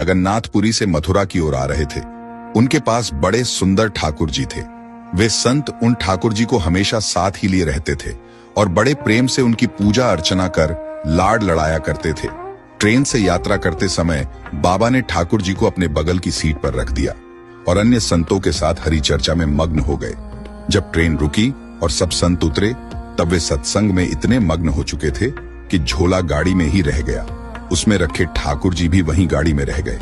जगन्नाथपुरी से मथुरा की ओर आ रहे थे। उनके पास बड़े सुंदर ठाकुर जी थे। वे संत उन ठाकुर जी को हमेशा साथ ही लिए रहते थे और बड़े प्रेम से उनकी पूजा अर्चना कर लाड लड़ाया करते थे। ट्रेन से यात्रा करते समय बाबा ने ठाकुर जी को अपने बगल की सीट पर रख दिया और अन्य संतों के साथ हरि चर्चा में मग्न हो गए। जब ट्रेन रुकी और सब संत उतरे, तब वे सत्संग में इतने मग्न हो चुके थे कि झोला गाड़ी में ही रह गया। उसमें रखे ठाकुर जी भी वहीं गाड़ी में रह गए।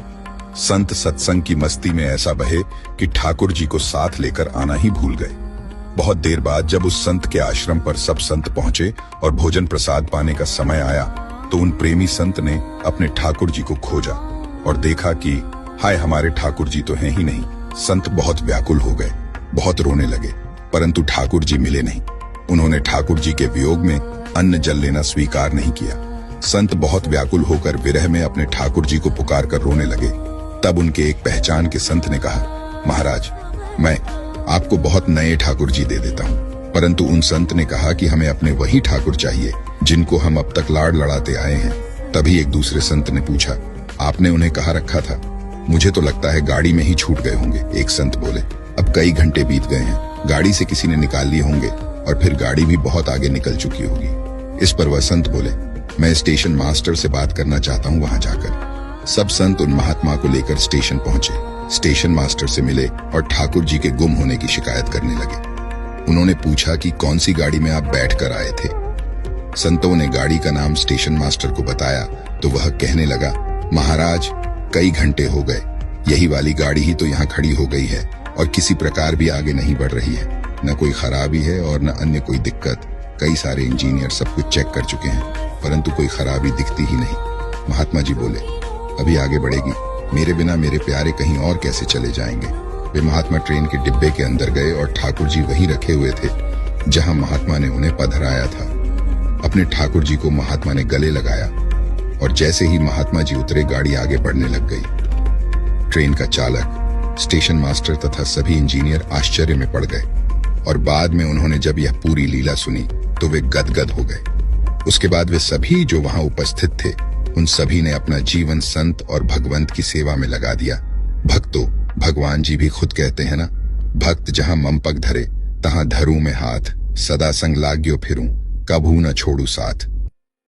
संत सत्संग की मस्ती में ऐसा बहे कि ठाकुर जी को साथ लेकर आना ही भूल गए। बहुत देर बाद जब उस संत के आश्रम पर सब संत पहुंचे और भोजन प्रसाद पाने का समय आया, तो उन प्रेमी संत ने अपने ठाकुर जी को खोजा और देखा कि हाय, हमारे ठाकुर जी तो हैं ही नहीं। संत बहुत व्याकुल हो गए, बहुत रोने लगे, परंतु ठाकुर जी मिले नहीं। उन्होंने ठाकुर जी के वियोग में अन्न जल लेना स्वीकार नहीं किया। संत बहुत व्याकुल होकर विरह में अपने ठाकुर जी को पुकार कर रोने लगे। तब उनके एक पहचान के संत ने कहा, महाराज, मैं आपको बहुत नए ठाकुर जी दे देता हूँ। परंतु उन संत ने कहा कि हमें अपने वही ठाकुर चाहिए जिनको हम अब तक लाड लड़ाते आए हैं। तभी एक दूसरे संत ने पूछा, आपने उन्हें कहाँ रखा था? मुझे तो लगता है गाड़ी में ही छूट गए होंगे। एक संत बोले, अब कई घंटे बीत गए हैं, गाड़ी से किसी ने निकाल लिए होंगे और फिर गाड़ी भी बहुत आगे निकल चुकी होगी। इस पर वह संत बोले, मैं स्टेशन मास्टर से बात करना चाहता हूँ वहां जाकर। सब संत उन महात्मा को लेकर स्टेशन पहुंचे। स्टेशन मास्टर से मिले और ठाकुर जी के गुम होने की शिकायत करने लगे। उन्होंने पूछा कि कौन सी गाड़ी में आप बैठकर आए थे। संतों ने गाड़ी का नाम स्टेशन मास्टर को बताया तो वह कहने लगा, महाराज, कई घंटे हो गए, यही वाली गाड़ी ही तो यहाँ खड़ी हो गई है और किसी प्रकार भी आगे नहीं बढ़ रही है। न कोई खराबी है और न अन्य कोई दिक्कत। कई सारे इंजीनियर सब कुछ चेक कर चुके हैं, परंतु कोई खराबी दिखती ही नहीं। महात्मा जी बोले, अभी आगे बढ़ेगी, मेरे बिना मेरे प्यारे कहीं और कैसे चले जाएंगे। वे महात्मा ट्रेन के डिब्बे के अंदर गए और ठाकुर जी वहीं रखे हुए थे जहां महात्मा ने उन्हें पधराया था। अपने ठाकुर जी को महात्मा ने गले लगाया और जैसे ही महात्मा जी उतरे, गाड़ी आगे बढ़ने लग गई। ट्रेन का चालक, स्टेशन मास्टर तथा सभी इंजीनियर आश्चर्य में पड़ गए और बाद में उन्होंने जब यह पूरी लीला सुनी तो वे गदगद हो गए। उसके बाद वे सभी जो वहां उपस्थित थे, उन सभी ने अपना जीवन संत और भगवंत की सेवा में लगा दिया। भक्तों, भगवान जी भी खुद कहते हैं ना, भक्त जहां ममपक धरे तहां धरूं में हाथ, सदा संग लाग्यो फिरूं, कभू न छोड़ू साथ।